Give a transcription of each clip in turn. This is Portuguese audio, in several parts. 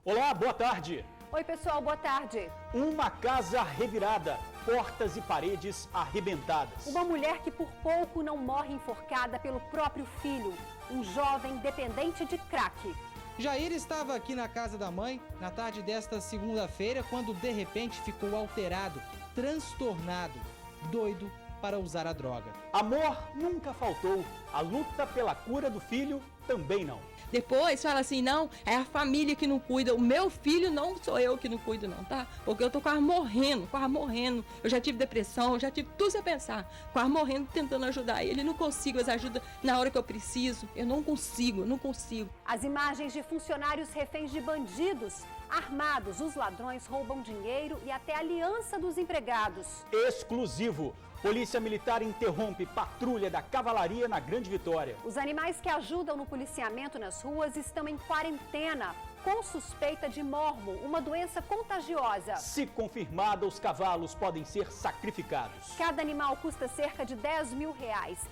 Olá, boa tarde. Oi, pessoal, boa tarde. Uma casa revirada, portas e paredes arrebentadas. Uma mulher que por pouco não morre enforcada pelo próprio filho. Um jovem dependente de crack. Jair estava aqui na casa da mãe na tarde desta segunda-feira quando de repente ficou alterado, transtornado, doido para usar a droga. Amor nunca faltou, a luta pela cura do filho também não. Depois fala assim, não, é a família que não cuida, o meu filho não sou eu que não cuido não, tá? Porque eu tô quase morrendo. Eu já tive depressão, eu já tive tudo a pensar, quase morrendo tentando ajudar ele, não consigo, mas ajuda na hora que eu preciso, eu não consigo. As imagens de funcionários reféns de bandidos armados, os ladrões roubam dinheiro e até a aliança dos empregados. Exclusivo. Polícia Militar interrompe patrulha da Cavalaria na Grande Vitória. Os animais que ajudam no policiamento nas ruas estão em quarentena, com suspeita de morbo, uma doença contagiosa. Se confirmada, os cavalos podem ser sacrificados. Cada animal custa cerca de R$10 mil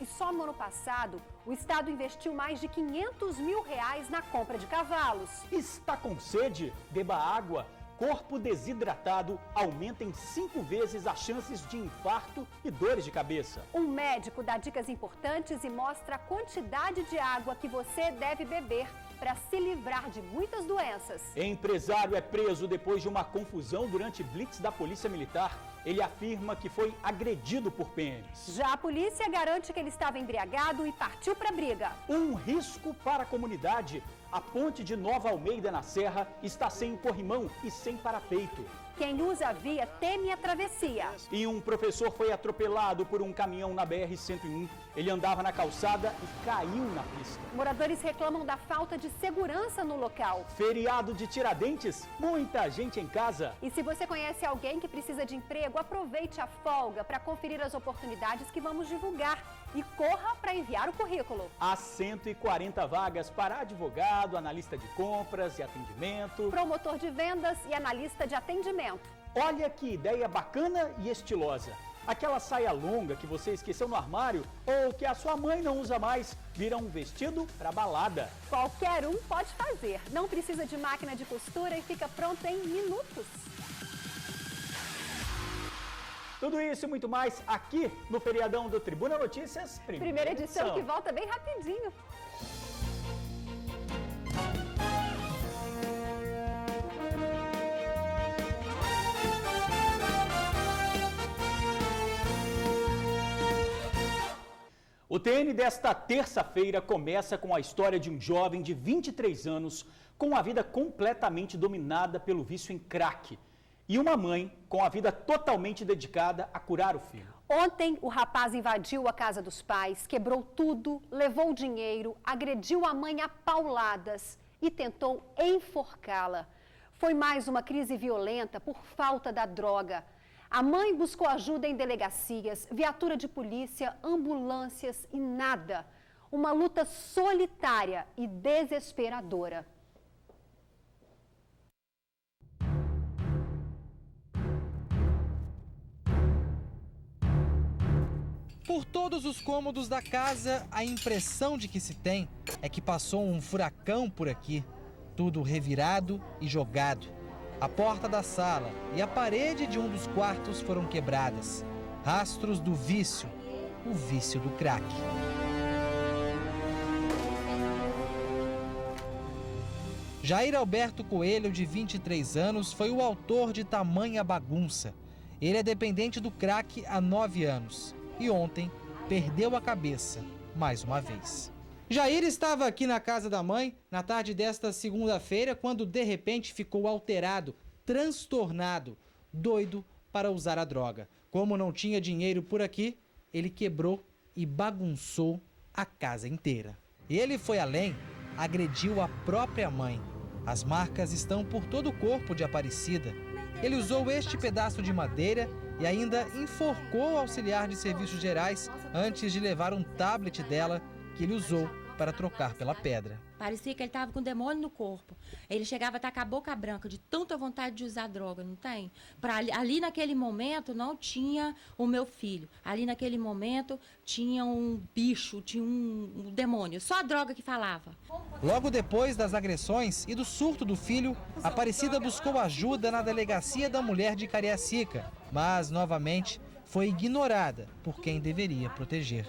e só no ano passado o Estado investiu mais de R$500 mil na compra de cavalos. Está com sede? Beba água. Corpo desidratado aumenta em 5 vezes as chances de infarto e dores de cabeça. Um médico dá dicas importantes e mostra a quantidade de água que você deve beber para se livrar de muitas doenças. Empresário é preso depois de uma confusão durante blitz da Polícia Militar. Ele afirma que foi agredido por PMs. Já a polícia garante que ele estava embriagado e partiu para a briga. Um risco para a comunidade. A ponte de Nova Almeida, na Serra, está sem corrimão e sem parapeito. Quem usa a via teme a travessia. E um professor foi atropelado por um caminhão na BR-101. Ele andava na calçada e caiu na pista. Moradores reclamam da falta de segurança no local. Feriado de Tiradentes, muita gente em casa. E se você conhece alguém que precisa de emprego, aproveite a folga para conferir as oportunidades que vamos divulgar. E corra para enviar o currículo. Há 140 vagas para advogado, analista de compras e atendimento, promotor de vendas e analista de atendimento. Olha que ideia bacana e estilosa. Aquela saia longa que você esqueceu no armário ou que a sua mãe não usa mais, vira um vestido para balada. Qualquer um pode fazer. Não precisa de máquina de costura e fica pronto em minutos. Tudo isso e muito mais aqui no Feriadão do Tribuna Notícias, primeira edição, que volta bem rapidinho. O TN desta terça-feira começa com a história de um jovem de 23 anos com a vida completamente dominada pelo vício em crack. E uma mãe com a vida totalmente dedicada a curar o filho. Ontem, o rapaz invadiu a casa dos pais, quebrou tudo, levou o dinheiro, agrediu a mãe a pauladas e tentou enforcá-la. Foi mais uma crise violenta por falta da droga. A mãe buscou ajuda em delegacias, viatura de polícia, ambulâncias e nada. Uma luta solitária e desesperadora. Por todos os cômodos da casa, a impressão de que se tem é que passou um furacão por aqui. Tudo revirado e jogado. A porta da sala e a parede de um dos quartos foram quebradas. Rastros do vício, o vício do crack. Jair Alberto Coelho, de 23 anos, foi o autor de tamanha bagunça. Ele é dependente do crack há 9 anos. E ontem perdeu a cabeça mais uma vez. Jair estava aqui na casa da mãe na tarde desta segunda-feira quando de repente ficou alterado, transtornado, doido para usar a droga. Como não tinha dinheiro por aqui, ele quebrou e bagunçou a casa inteira. E ele foi além, agrediu a própria mãe. As marcas estão por todo o corpo de Aparecida. Ele usou este pedaço de madeira e ainda enforcou o auxiliar de serviços gerais antes de levar um tablet dela que ele usou para trocar pela pedra. Parecia que ele estava com demônio no corpo. Ele chegava a estar com a boca branca, de tanta vontade de usar droga, não tem? Ali naquele momento não tinha o meu filho. Ali naquele momento tinha um bicho, tinha um demônio. Só a droga que falava. Logo depois das agressões e do surto do filho, Aparecida buscou ajuda na Delegacia da Mulher de Cariacica, mas, novamente, foi ignorada por quem deveria proteger.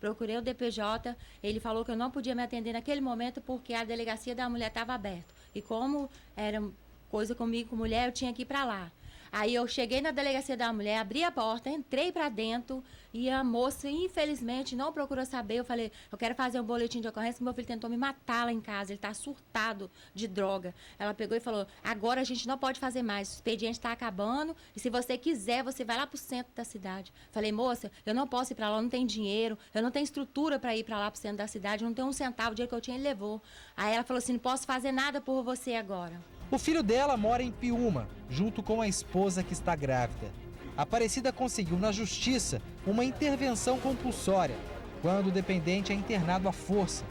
Procurei o DPJ, ele falou que eu não podia me atender naquele momento porque a Delegacia da Mulher estava aberta. E como era coisa comigo, com mulher, eu tinha que ir para lá. Aí eu cheguei na Delegacia da Mulher, abri a porta, entrei para dentro e a moça, infelizmente, não procurou saber. Eu falei, eu quero fazer um boletim de ocorrência, meu filho tentou me matar lá em casa, ele está surtado de droga. Ela pegou e falou, agora a gente não pode fazer mais, o expediente está acabando e se você quiser, você vai lá para o centro da cidade. Falei, moça, eu não posso ir para lá, eu não tenho dinheiro, eu não tenho estrutura para ir para lá para o centro da cidade, eu não tenho um centavo, o dinheiro que eu tinha ele levou. Aí ela falou assim, não posso fazer nada por você agora. O filho dela mora em Piúma, junto com a esposa que está grávida. Aparecida conseguiu na justiça uma intervenção compulsória, quando o dependente é internado à força.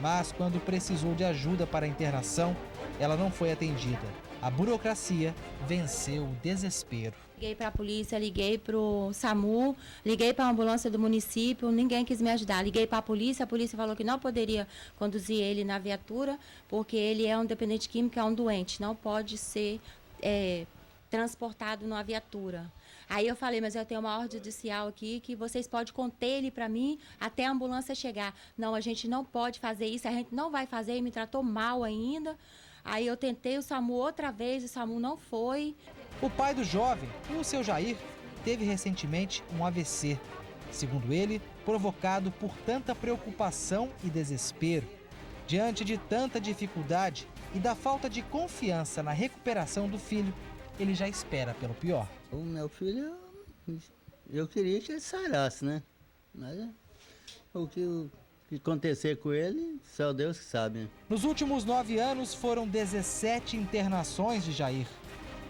Mas quando precisou de ajuda para a internação, ela não foi atendida. A burocracia venceu o desespero. Liguei para a polícia, liguei para o SAMU, liguei para a ambulância do município, ninguém quis me ajudar. Liguei para a polícia falou que não poderia conduzir ele na viatura, porque ele é um dependente químico, é um doente, não pode ser transportado numa viatura. Aí eu falei, mas eu tenho uma ordem judicial aqui que vocês podem conter ele para mim até a ambulância chegar. Não, a gente não pode fazer isso, a gente não vai fazer, ele me tratou mal ainda. Aí eu tentei o SAMU outra vez, o SAMU não foi. O pai do jovem, o seu Jair, teve recentemente um AVC. Segundo ele, provocado por tanta preocupação e desespero. Diante de tanta dificuldade e da falta de confiança na recuperação do filho, ele já espera pelo pior. O meu filho, eu queria que ele sarasse, né? Mas o que acontecer com ele, só Deus que sabe. Né? Nos últimos 9 anos foram 17 internações de Jair.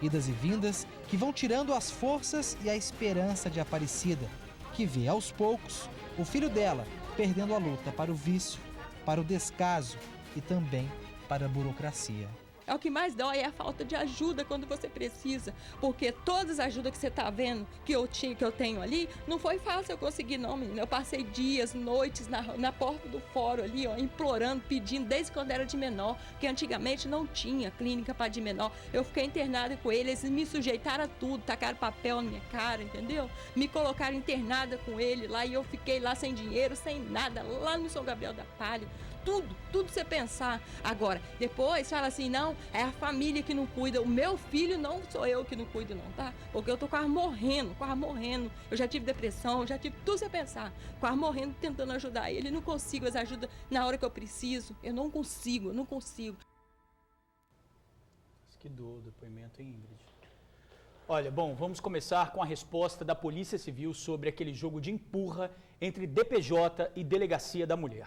Idas e vindas que vão tirando as forças e a esperança de Aparecida, que vê aos poucos o filho dela perdendo a luta para o vício, para o descaso e também para a burocracia. É o que mais dói, é a falta de ajuda quando você precisa, porque todas as ajudas que você está vendo que eu tenho ali, não foi fácil eu conseguir não, menina. Eu passei dias, noites na porta do fórum ali, ó, implorando, pedindo, desde quando era de menor, porque antigamente não tinha clínica para de menor. Eu fiquei internada com eles, me sujeitaram a tudo, tacaram papel na minha cara, entendeu? Me colocaram internada com ele lá e eu fiquei lá sem dinheiro, sem nada, lá no São Gabriel da Palha. Tudo você pensar. Agora, depois fala assim, não, é a família que não cuida, o meu filho não sou eu que não cuido não, tá? Porque eu tô quase morrendo. Eu já tive depressão, já tive tudo você pensar. Quase morrendo, tentando ajudar ele, não consigo, mas ajuda na hora que eu preciso. Eu não consigo. Que dor o depoimento, hein, Ingrid? Olha, bom, vamos começar com a resposta da Polícia Civil sobre aquele jogo de empurra entre DPJ e Delegacia da Mulher.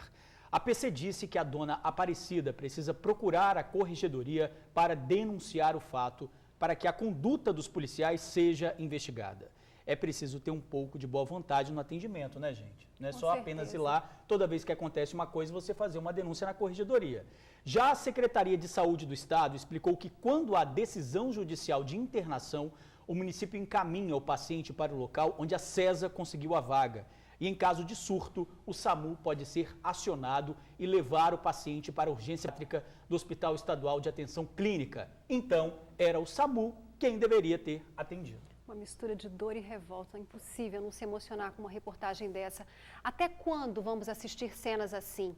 A PC disse que a dona Aparecida precisa procurar a corregedoria para denunciar o fato, para que a conduta dos policiais seja investigada. É preciso ter um pouco de boa vontade no atendimento, né, gente? Não é só apenas ir lá, toda vez que acontece uma coisa, você fazer uma denúncia na corregedoria. Já a Secretaria de Saúde do Estado explicou que quando há decisão judicial de internação, o município encaminha o paciente para o local onde a CESA conseguiu a vaga. E em caso de surto, o SAMU pode ser acionado e levar o paciente para a urgência pediátrica do Hospital Estadual de Atenção Clínica. Então, era o SAMU quem deveria ter atendido. Uma mistura de dor e revolta, é impossível não se emocionar com uma reportagem dessa. Até quando vamos assistir cenas assim?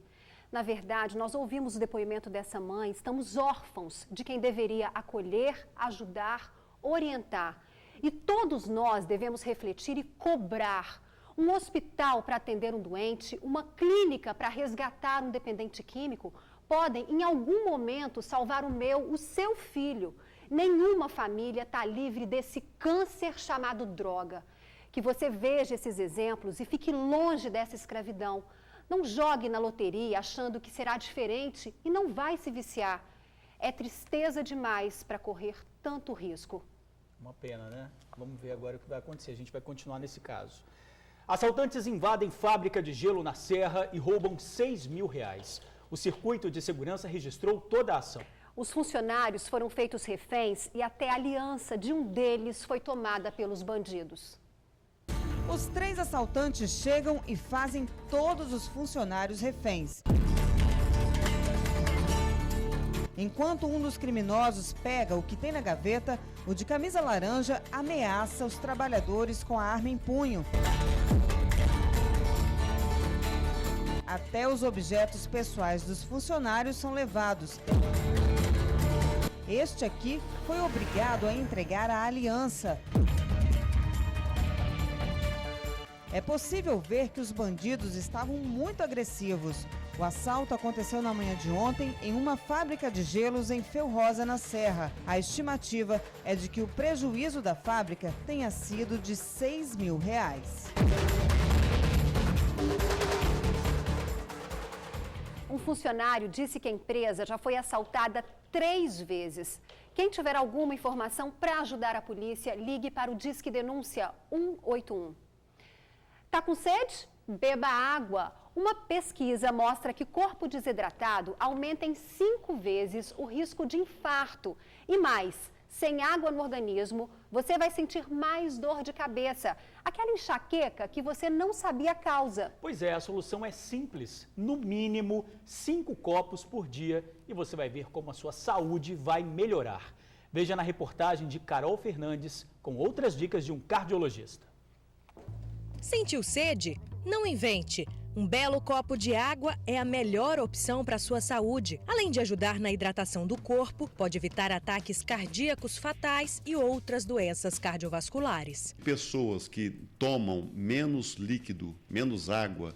Na verdade, nós ouvimos o depoimento dessa mãe, estamos órfãos de quem deveria acolher, ajudar, orientar. E todos nós devemos refletir e cobrar um hospital para atender um doente, uma clínica para resgatar um dependente químico, podem, em algum momento, salvar o seu filho. Nenhuma família está livre desse câncer chamado droga. Que você veja esses exemplos e fique longe dessa escravidão. Não jogue na loteria achando que será diferente e não vai se viciar. É tristeza demais para correr tanto risco. Uma pena, né? Vamos ver agora o que vai acontecer. A gente vai continuar nesse caso. Assaltantes invadem fábrica de gelo na Serra e roubam R$6.000. O circuito de segurança registrou toda a ação. Os funcionários foram feitos reféns e até a aliança de um deles foi tomada pelos bandidos. Os 3 assaltantes chegam e fazem todos os funcionários reféns. Enquanto um dos criminosos pega o que tem na gaveta, o de camisa laranja ameaça os trabalhadores com a arma em punho. Até os objetos pessoais dos funcionários são levados. Este aqui foi obrigado a entregar a aliança. É possível ver que os bandidos estavam muito agressivos. O assalto aconteceu na manhã de ontem em uma fábrica de gelos em Felrosa, na Serra. A estimativa é de que o prejuízo da fábrica tenha sido de R$6 mil. Um funcionário disse que a empresa já foi assaltada 3 vezes. Quem tiver alguma informação para ajudar a polícia, ligue para o Disque Denúncia 181. Tá com sede? Beba água. Uma pesquisa mostra que corpo desidratado aumenta em 5 vezes o risco de infarto. E mais, sem água no organismo, você vai sentir mais dor de cabeça. Aquela enxaqueca que você não sabia a causa. Pois é, a solução é simples. No mínimo, 5 copos por dia e você vai ver como a sua saúde vai melhorar. Veja na reportagem de Carol Fernandes com outras dicas de um cardiologista. Sentiu sede? Não invente. Um belo copo de água é a melhor opção para a sua saúde. Além de ajudar na hidratação do corpo, pode evitar ataques cardíacos fatais e outras doenças cardiovasculares. Pessoas que tomam menos líquido, menos água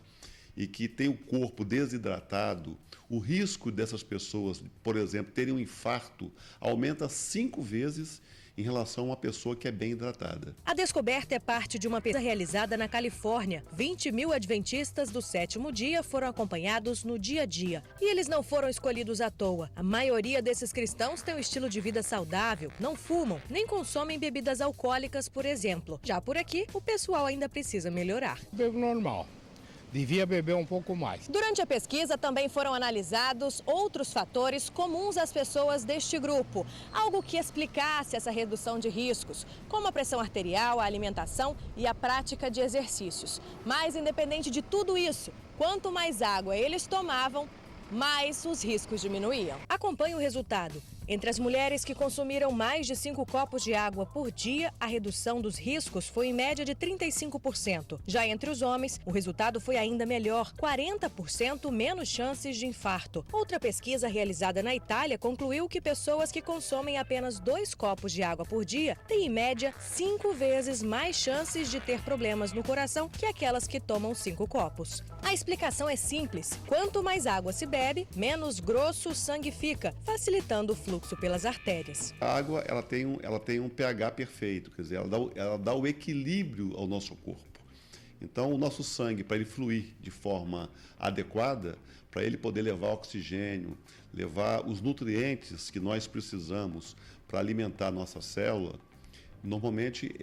e que têm o corpo desidratado, o risco dessas pessoas, por exemplo, terem um infarto, aumenta 5 vezes em relação a uma pessoa que é bem hidratada. A descoberta é parte de uma pesquisa realizada na Califórnia. 20 mil adventistas do 7º dia foram acompanhados no dia a dia. E eles não foram escolhidos à toa. A maioria desses cristãos tem um estilo de vida saudável, não fumam, nem consomem bebidas alcoólicas, por exemplo. Já por aqui, o pessoal ainda precisa melhorar. Bebo normal. Devia beber um pouco mais. Durante a pesquisa também foram analisados outros fatores comuns às pessoas deste grupo, algo que explicasse essa redução de riscos, como a pressão arterial, a alimentação e a prática de exercícios. Mas independente de tudo isso, quanto mais água eles tomavam, mais os riscos diminuíam. Acompanhe o resultado. Entre as mulheres que consumiram mais de 5 copos de água por dia, a redução dos riscos foi em média de 35%. Já entre os homens, o resultado foi ainda melhor, 40% menos chances de infarto. Outra pesquisa realizada na Itália concluiu que pessoas que consomem apenas 2 copos de água por dia têm, em média, 5 vezes mais chances de ter problemas no coração que aquelas que tomam 5 copos. A explicação é simples. Quanto mais água se bebe, menos grosso o sangue fica, facilitando o fluxo pelas artérias. A água ela tem um pH perfeito, quer dizer, ela dá o equilíbrio ao nosso corpo. Então, o nosso sangue, para ele fluir de forma adequada, para ele poder levar oxigênio, levar os nutrientes que nós precisamos para alimentar a nossa célula, normalmente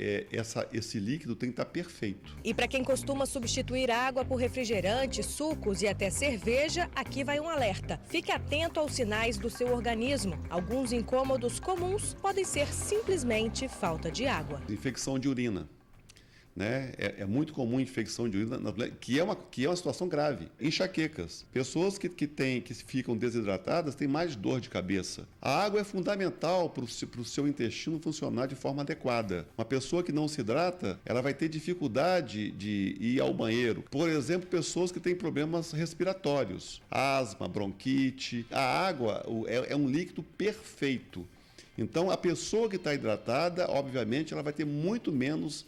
esse líquido tem que estar perfeito. E para quem costuma substituir água por refrigerante, sucos e até cerveja, aqui vai um alerta. Fique atento aos sinais do seu organismo. Alguns incômodos comuns podem ser simplesmente falta de água. Infecção de urina. Né? É muito comum infecção de urina, que é uma situação grave. Enxaquecas. Pessoas que ficam desidratadas têm mais dor de cabeça. A água é fundamental para o seu intestino funcionar de forma adequada. Uma pessoa que não se hidrata, ela vai ter dificuldade de ir ao banheiro. Por exemplo, pessoas que têm problemas respiratórios, asma, bronquite. A água é um líquido perfeito. Então, a pessoa que está hidratada, obviamente, ela vai ter muito menos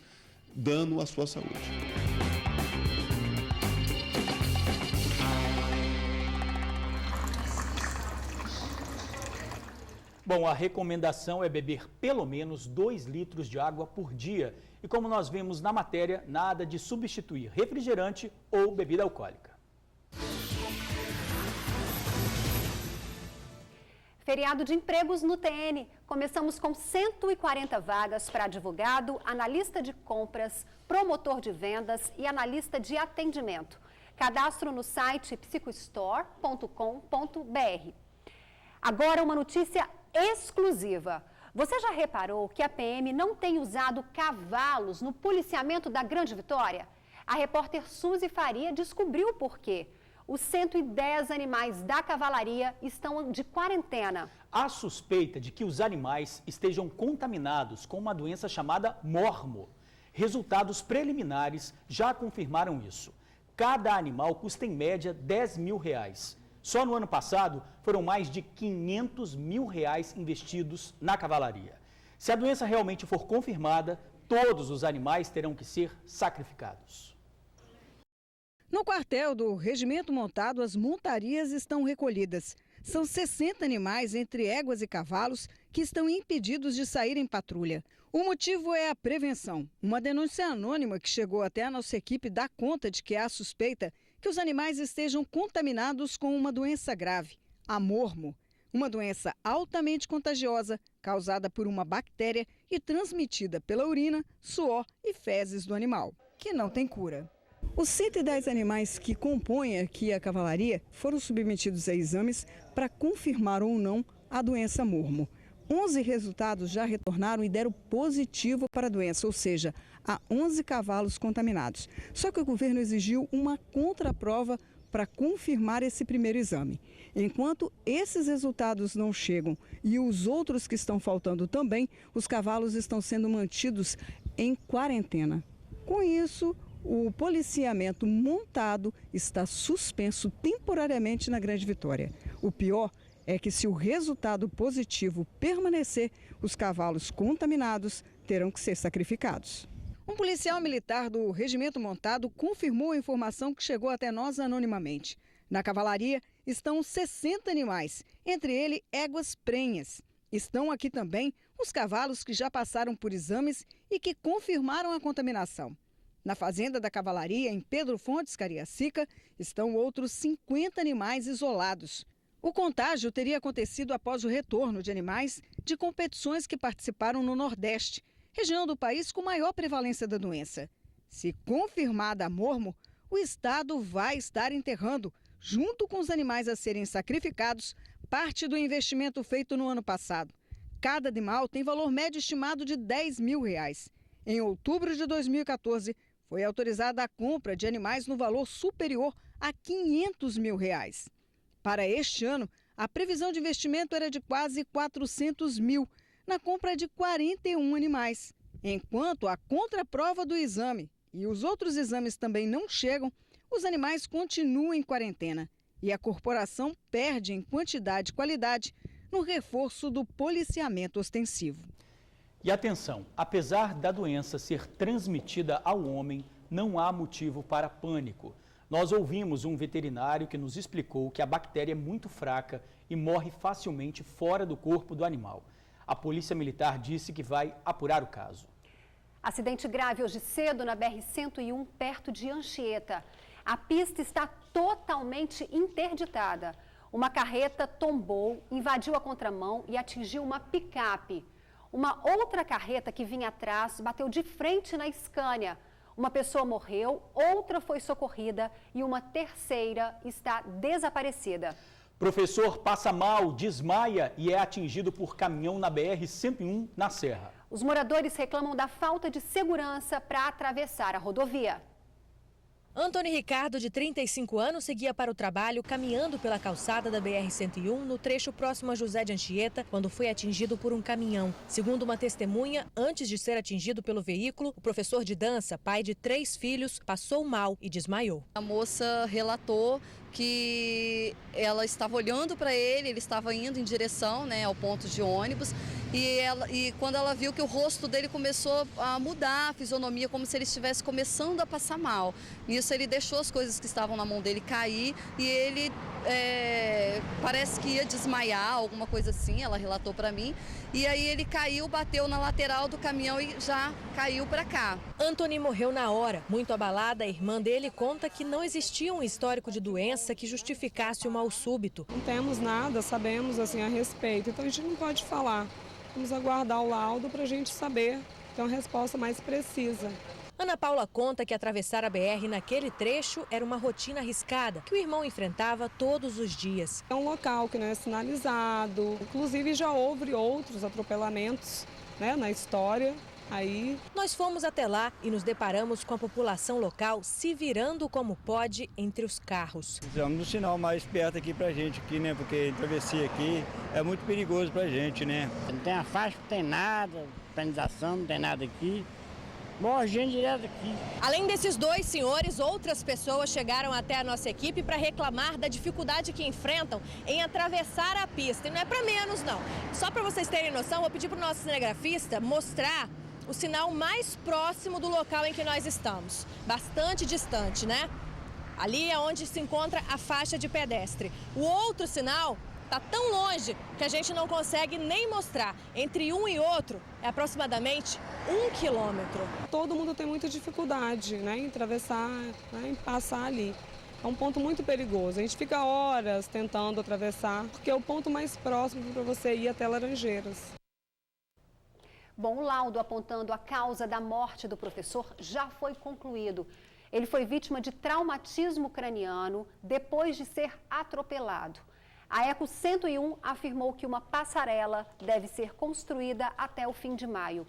dano à sua saúde. Bom, a recomendação é beber pelo menos 2 litros de água por dia. E como nós vimos na matéria, nada de substituir refrigerante ou bebida alcoólica. Feriado de empregos no TN. Começamos com 140 vagas para advogado, analista de compras, promotor de vendas e analista de atendimento. Cadastro no site psicostore.com.br. Agora uma notícia exclusiva. Você já reparou que a PM não tem usado cavalos no policiamento da Grande Vitória? A repórter Suzy Faria descobriu o porquê. Os 110 animais da cavalaria estão de quarentena. Há suspeita de que os animais estejam contaminados com uma doença chamada mormo. Resultados preliminares já confirmaram isso. Cada animal custa em média R$10 mil. Só no ano passado foram mais de R$500 mil investidos na cavalaria. Se a doença realmente for confirmada, todos os animais terão que ser sacrificados. No quartel do Regimento Montado, as montarias estão recolhidas. São 60 animais, entre éguas e cavalos, que estão impedidos de sair em patrulha. O motivo é a prevenção. Uma denúncia anônima que chegou até a nossa equipe dá conta de que há suspeita que os animais estejam contaminados com uma doença grave, a mormo. Uma doença altamente contagiosa, causada por uma bactéria e transmitida pela urina, suor e fezes do animal, que não tem cura. Os 110 animais que compõem aqui a cavalaria foram submetidos a exames para confirmar ou não a doença mormo. 11 resultados já retornaram e deram positivo para a doença, ou seja, há 11 cavalos contaminados. Só que o governo exigiu uma contraprova para confirmar esse primeiro exame. Enquanto esses resultados não chegam e os outros que estão faltando também, os cavalos estão sendo mantidos em quarentena. Com isso, o policiamento montado está suspenso temporariamente na Grande Vitória. O pior é que, se o resultado positivo permanecer, os cavalos contaminados terão que ser sacrificados. Um policial militar do Regimento Montado confirmou a informação que chegou até nós anonimamente. Na cavalaria estão 60 animais, entre eles éguas prenhas. Estão aqui também os cavalos que já passaram por exames e que confirmaram a contaminação. Na fazenda da cavalaria, em Pedro Fontes, Cariacica, estão outros 50 animais isolados. O contágio teria acontecido após o retorno de animais de competições que participaram no Nordeste, região do país com maior prevalência da doença. Se confirmada a mormo, o Estado vai estar enterrando, junto com os animais a serem sacrificados, parte do investimento feito no ano passado. Cada animal tem valor médio estimado de R$10 mil. Em outubro de 2014, foi autorizada a compra de animais no valor superior a R$500 mil. Para este ano, a previsão de investimento era de quase R$400 mil, na compra de 41 animais. Enquanto a contraprova do exame e os outros exames também não chegam, os animais continuam em quarentena e a corporação perde em quantidade e qualidade no reforço do policiamento ostensivo. E atenção, apesar da doença ser transmitida ao homem, não há motivo para pânico. Nós ouvimos um veterinário que nos explicou que a bactéria é muito fraca e morre facilmente fora do corpo do animal. A Polícia Militar disse que vai apurar o caso. Acidente grave hoje cedo na BR-101, perto de Anchieta. A pista está totalmente interditada. Uma carreta tombou, invadiu a contramão e atingiu uma picape. Uma outra carreta que vinha atrás bateu de frente na Scania. Uma pessoa morreu, outra foi socorrida e uma terceira está desaparecida. Professor passa mal, desmaia e é atingido por caminhão na BR-101 na Serra. Os moradores reclamam da falta de segurança para atravessar a rodovia. Antônio Ricardo, de 35 anos, seguia para o trabalho caminhando pela calçada da BR-101 no trecho próximo a José de Anchieta, quando foi atingido por um caminhão. Segundo uma testemunha, antes de ser atingido pelo veículo, o professor de dança, pai de 3 filhos, passou mal e desmaiou. A moça relatou que ela estava olhando para ele estava indo em direção, ao ponto de ônibus, e quando ela viu que o rosto dele começou a mudar, a fisionomia, como se ele estivesse começando a passar mal. Nisso ele deixou as coisas que estavam na mão dele cair e ele parece que ia desmaiar, alguma coisa assim, ela relatou para mim. E aí ele caiu, bateu na lateral do caminhão e já caiu para cá. Antony morreu na hora. Muito abalada, a irmã dele conta que não existia um histórico de doença que justificasse o mal súbito. Não temos nada, sabemos a respeito, então a gente não pode falar. Vamos aguardar o laudo para a gente saber, ter uma resposta mais precisa. Ana Paula conta que atravessar a BR naquele trecho era uma rotina arriscada que o irmão enfrentava todos os dias. É um local que não é sinalizado, inclusive já houve outros atropelamentos, né, na história. Aí nós fomos até lá e nos deparamos com a população local se virando como pode entre os carros. Precisamos de um sinal mais perto aqui pra gente, aqui, né? Porque travessia aqui é muito perigoso pra gente, né? Não tem a faixa, não tem nada, organização, não tem nada aqui. Morre gente direto aqui. Além desses dois senhores, outras pessoas chegaram até a nossa equipe para reclamar da dificuldade que enfrentam em atravessar a pista. E não é para menos, não. Só para vocês terem noção, vou pedir para o nosso cinegrafista mostrar o sinal mais próximo do local em que nós estamos. Bastante distante, né? Ali é onde se encontra a faixa de pedestre. O outro sinal está tão longe que a gente não consegue nem mostrar. Entre um e outro é aproximadamente 1 quilômetro. Todo mundo tem muita dificuldade, né, em atravessar, né, em passar ali. É um ponto muito perigoso. A gente fica horas tentando atravessar, porque é o ponto mais próximo para você ir até Laranjeiras. Bom, o laudo apontando a causa da morte do professor já foi concluído. Ele foi vítima de traumatismo craniano depois de ser atropelado. A Eco 101 afirmou que uma passarela deve ser construída até o fim de maio.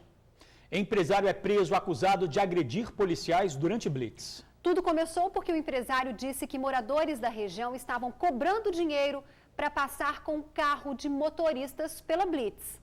Empresário é preso acusado de agredir policiais durante blitz. Tudo começou porque o empresário disse que moradores da região estavam cobrando dinheiro para passar com o carro de motoristas pela blitz.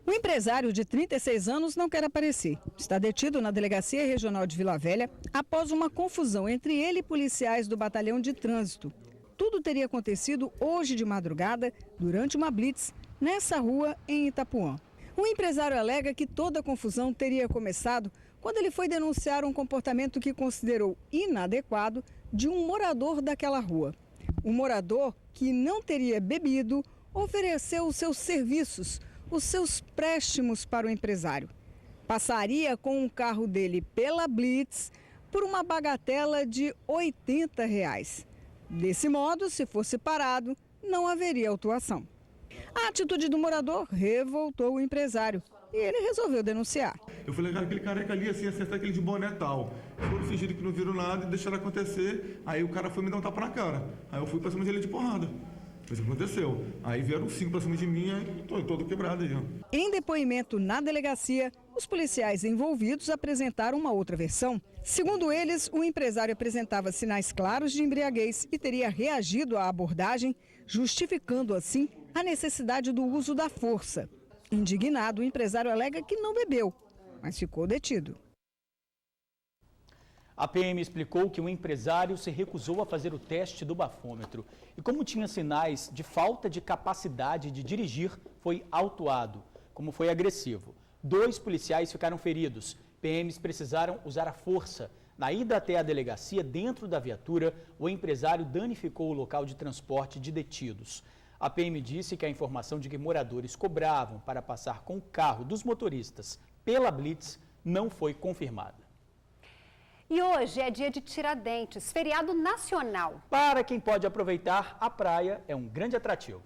O empresário de 36 anos não quer aparecer. Está detido na Delegacia Regional de Vila Velha após uma confusão entre ele e policiais do Batalhão de Trânsito. Tudo teria acontecido hoje de madrugada, durante uma blitz, nessa rua em Itapuã. O empresário alega que toda a confusão teria começado quando ele foi denunciar um comportamento que considerou inadequado de um morador daquela rua. O morador, que não teria bebido, ofereceu os seus serviços, os seus préstimos para o empresário. Passaria com o carro dele pela blitz por uma bagatela de R$ 80. Desse modo, se fosse parado, não haveria autuação. A atitude do morador revoltou o empresário e ele resolveu denunciar. Eu falei, cara, aquele careca ali, assim, acertar aquele de boné tal. Foram fingindo que não viram nada e deixaram acontecer. Aí o cara foi me dar um tapa na cara. Aí eu fui pra cima dele de porrada. Isso aconteceu. Aí vieram 5 pra cima de mim e tô todo quebrado aí, ó. Em depoimento na delegacia, os policiais envolvidos apresentaram uma outra versão. Segundo eles, o empresário apresentava sinais claros de embriaguez e teria reagido à abordagem, justificando assim a necessidade do uso da força. Indignado, o empresário alega que não bebeu, mas ficou detido. A PM explicou que o empresário se recusou a fazer o teste do bafômetro e, como tinha sinais de falta de capacidade de dirigir, foi autuado. Como foi agressivo. 2 policiais ficaram feridos. PMs precisaram usar a força. Na ida até a delegacia, dentro da viatura, o empresário danificou o local de transporte de detidos. A PM disse que a informação de que moradores cobravam para passar com o carro dos motoristas pela blitz não foi confirmada. E hoje é dia de Tiradentes, feriado nacional. Para quem pode aproveitar, a praia é um grande atrativo.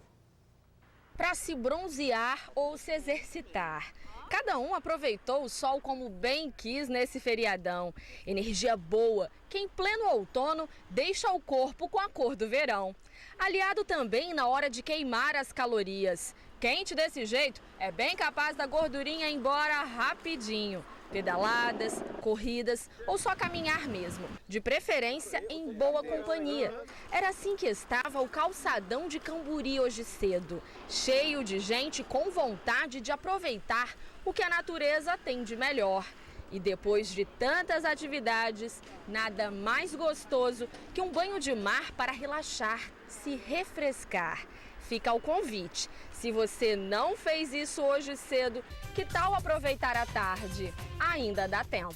Para se bronzear ou se exercitar. Cada um aproveitou o sol como bem quis nesse feriadão. Energia boa, que em pleno outono deixa o corpo com a cor do verão. Aliado também na hora de queimar as calorias. Quente desse jeito, é bem capaz da gordurinha ir embora rapidinho. Pedaladas, corridas ou só caminhar mesmo, de preferência em boa companhia. Era assim que estava o calçadão de Camburi hoje cedo, cheio de gente com vontade de aproveitar o que a natureza tem de melhor. E depois de tantas atividades, nada mais gostoso que um banho de mar para relaxar, se refrescar. Fica o convite. Se você não fez isso hoje cedo, que tal aproveitar a tarde? Ainda dá tempo.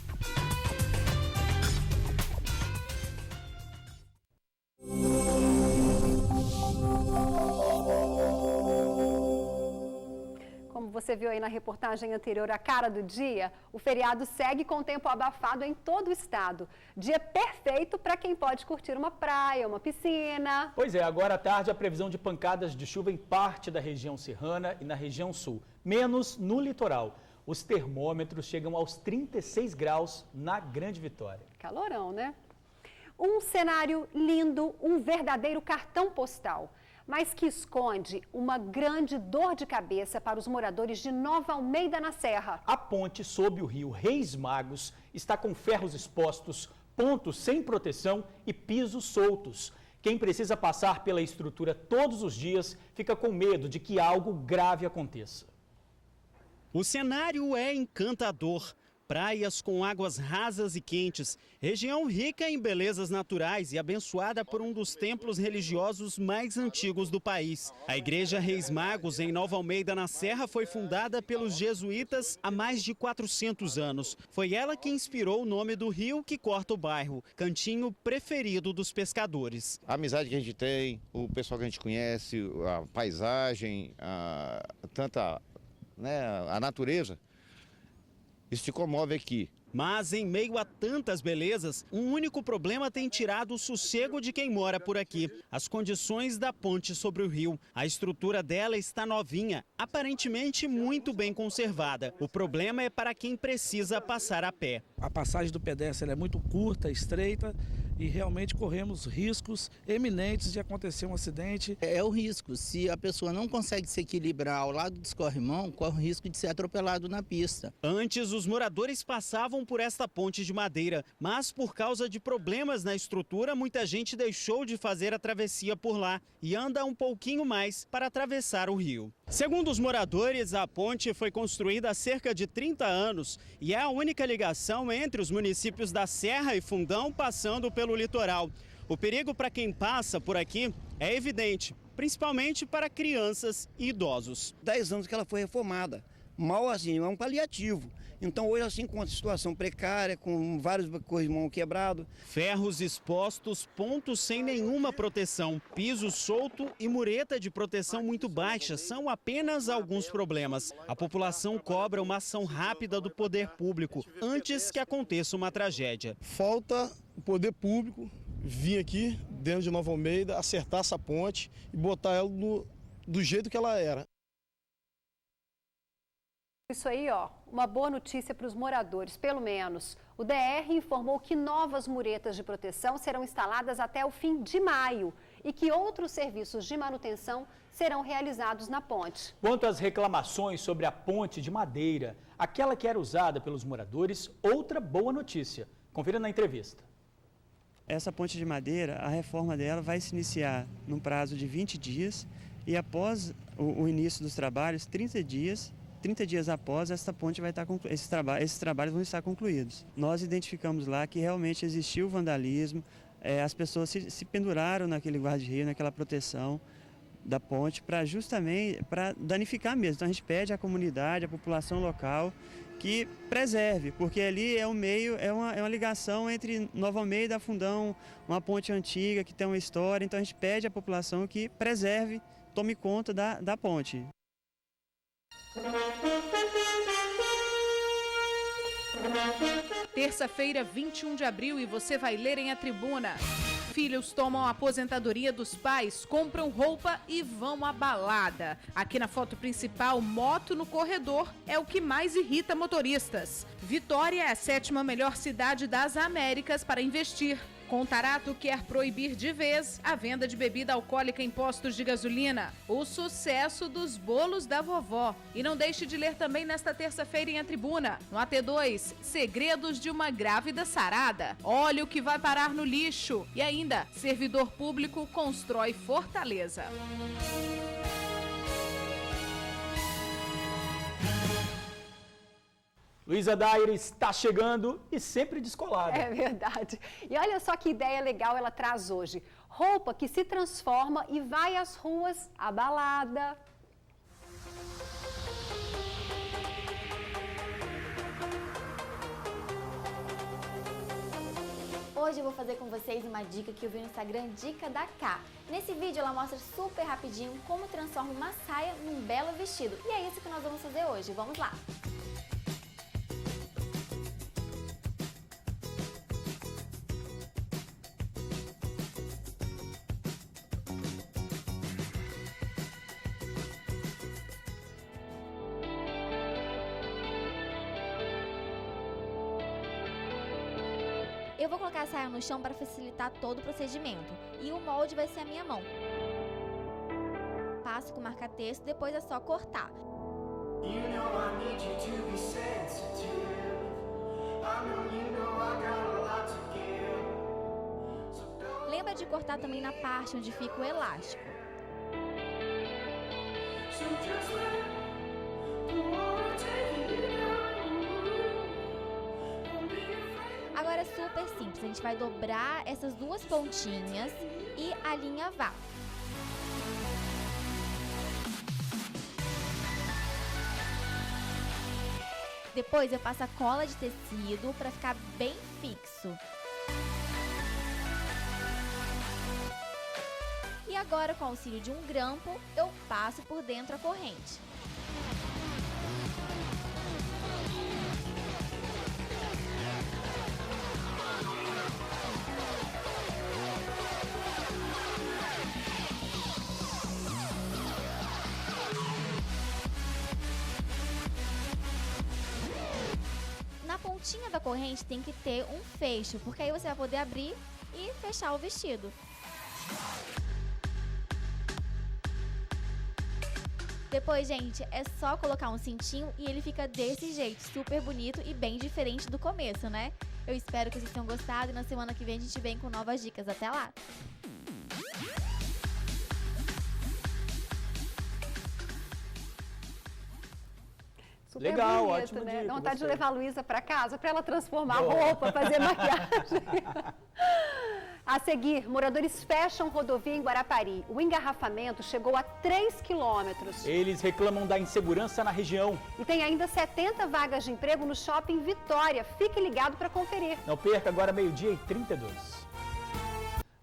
Como você viu aí na reportagem anterior, a cara do dia, o feriado segue com o tempo abafado em todo o estado. Dia perfeito para quem pode curtir uma praia, uma piscina. Pois é, agora à tarde a previsão de pancadas de chuva em parte da região serrana e na região sul, menos no litoral. Os termômetros chegam aos 36 graus na Grande Vitória. Calorão, né? Um cenário lindo, um verdadeiro cartão postal, mas que esconde uma grande dor de cabeça para os moradores de Nova Almeida na Serra. A ponte sob o rio Reis Magos está com ferros expostos, pontos sem proteção e pisos soltos. Quem precisa passar pela estrutura todos os dias fica com medo de que algo grave aconteça. O cenário é encantador. Praias com águas rasas e quentes, região rica em belezas naturais e abençoada por um dos templos religiosos mais antigos do país. A Igreja Reis Magos, em Nova Almeida, na Serra, foi fundada pelos jesuítas há mais de 400 anos. Foi ela que inspirou o nome do rio que corta o bairro, cantinho preferido dos pescadores. A amizade que a gente tem, o pessoal que a gente conhece, a paisagem, a natureza, isso te comove aqui. Mas em meio a tantas belezas, um único problema tem tirado o sossego de quem mora por aqui: as condições da ponte sobre o rio. A estrutura dela está novinha, aparentemente muito bem conservada. O problema é para quem precisa passar a pé. A passagem do pedestre é muito curta, estreita, e realmente corremos riscos eminentes de acontecer um acidente. É o risco. Se a pessoa não consegue se equilibrar ao lado do escorrimão, corre o risco de ser atropelado na pista. Antes, os moradores passavam por esta ponte de madeira, mas por causa de problemas na estrutura, muita gente deixou de fazer a travessia por lá e anda um pouquinho mais para atravessar o rio. Segundo os moradores, a ponte foi construída há cerca de 30 anos e é a única ligação entre os municípios da Serra e Fundão, passando pelo litoral. O perigo para quem passa por aqui é evidente, principalmente para crianças e idosos. 10 anos que ela foi reformada, mal assim, é um paliativo. Então hoje assim, com uma situação precária, com vários corrimão quebrado. Ferros expostos, pontos sem nenhuma proteção, piso solto e mureta de proteção muito baixa são apenas alguns problemas. A população cobra uma ação rápida do poder público antes que aconteça uma tragédia. Falta o poder público vir aqui dentro de Nova Almeida, acertar essa ponte e botar ela do jeito que ela era. Isso aí, ó, uma boa notícia para os moradores, pelo menos. O DR informou que novas muretas de proteção serão instaladas até o fim de maio e que outros serviços de manutenção serão realizados na ponte. Quanto às reclamações sobre a ponte de madeira, aquela que era usada pelos moradores, outra boa notícia. Confira na entrevista. Essa ponte de madeira, a reforma dela vai se iniciar num prazo de 20 dias e após o início dos trabalhos, 30 dias após, essa ponte vai estar esses trabalhos vão estar concluídos. Nós identificamos lá que realmente existiu vandalismo, as pessoas se penduraram naquele guarda-rio, naquela proteção da ponte, justamente para danificar mesmo. Então a gente pede à comunidade, à população local, que preserve, porque ali é um meio, é uma ligação entre Nova Almeida e Fundão, uma ponte antiga que tem uma história. Então a gente pede à população que preserve, tome conta da ponte. Terça-feira, 21 de abril, e você vai ler em A Tribuna. Filhos tomam a aposentadoria dos pais, compram roupa e vão à balada. Aqui na foto principal, moto no corredor é o que mais irrita motoristas. Vitória é a 7ª melhor cidade das Américas para investir. Contarato quer proibir de vez a venda de bebida alcoólica em postos de gasolina. O sucesso dos bolos da vovó. E não deixe de ler também nesta terça-feira em A Tribuna. No AT2, segredos de uma grávida sarada. Olha o que vai parar no lixo. E ainda, servidor público constrói fortaleza. Luísa Daire está chegando e sempre descolada. É verdade. E olha só que ideia legal ela traz hoje. Roupa que se transforma e vai às ruas, à balada. Hoje eu vou fazer com vocês uma dica que eu vi no Instagram, Dica da K. Nesse vídeo ela mostra super rapidinho como transforma uma saia num belo vestido. E é isso que nós vamos fazer hoje. Vamos lá! Eu vou colocar a saia no chão para facilitar todo o procedimento e o molde vai ser a minha mão. Passo com marca-texto, depois é só cortar. Lembra de cortar também na parte onde fica o elástico. Agora é super simples, a gente vai dobrar essas duas pontinhas e alinhavar. Depois eu passo a cola de tecido para ficar bem fixo. E agora, com o auxílio de um grampo, eu passo por dentro a corrente. Na pontinha da corrente tem que ter um fecho, porque aí você vai poder abrir e fechar o vestido. Depois, gente, é só colocar um cintinho e ele fica desse jeito, super bonito e bem diferente do começo, né? Eu espero que vocês tenham gostado e na semana que vem a gente vem com novas dicas. Até lá! Super Legal, bonito, ótimo né? dia. Dá vontade de levar a Luísa para casa para ela transformar a roupa, fazer maquiagem. A seguir, moradores fecham rodovia em Guarapari. O engarrafamento chegou a 3 quilômetros. Eles reclamam da insegurança na região. E tem ainda 70 vagas de emprego no Shopping Vitória. Fique ligado para conferir. Não perca, agora 12h32.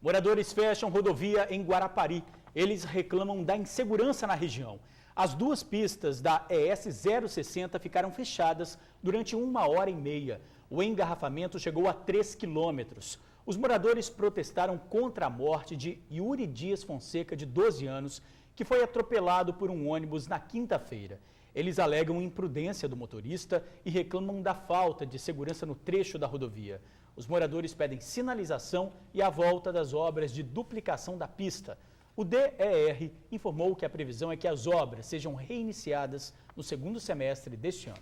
Moradores fecham rodovia em Guarapari. Eles reclamam da insegurança na região. As duas pistas da ES 060 ficaram fechadas durante 1h30. O engarrafamento chegou a 3 quilômetros. Os moradores protestaram contra a morte de Yuri Dias Fonseca, de 12 anos, que foi atropelado por um ônibus na quinta-feira. Eles alegam imprudência do motorista e reclamam da falta de segurança no trecho da rodovia. Os moradores pedem sinalização e a volta das obras de duplicação da pista. O DER informou que a previsão é que as obras sejam reiniciadas no segundo semestre deste ano.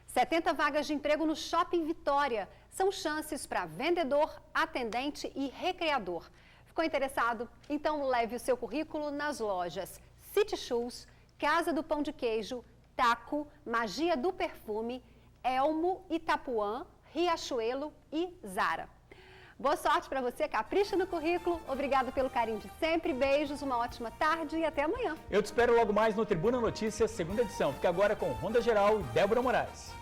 70 vagas de emprego no Shopping Vitória. São chances para vendedor, atendente e recreador. Ficou interessado? Então leve o seu currículo nas lojas City Shoes, Casa do Pão de Queijo, Taco, Magia do Perfume, Elmo, Itapuã, Riachuelo e Zara. Boa sorte para você, capricha no currículo. Obrigado pelo carinho de sempre. Beijos, uma ótima tarde e até amanhã. Eu te espero logo mais no Tribuna Notícias, segunda edição. Fique agora com Ronda Geral e Débora Moraes.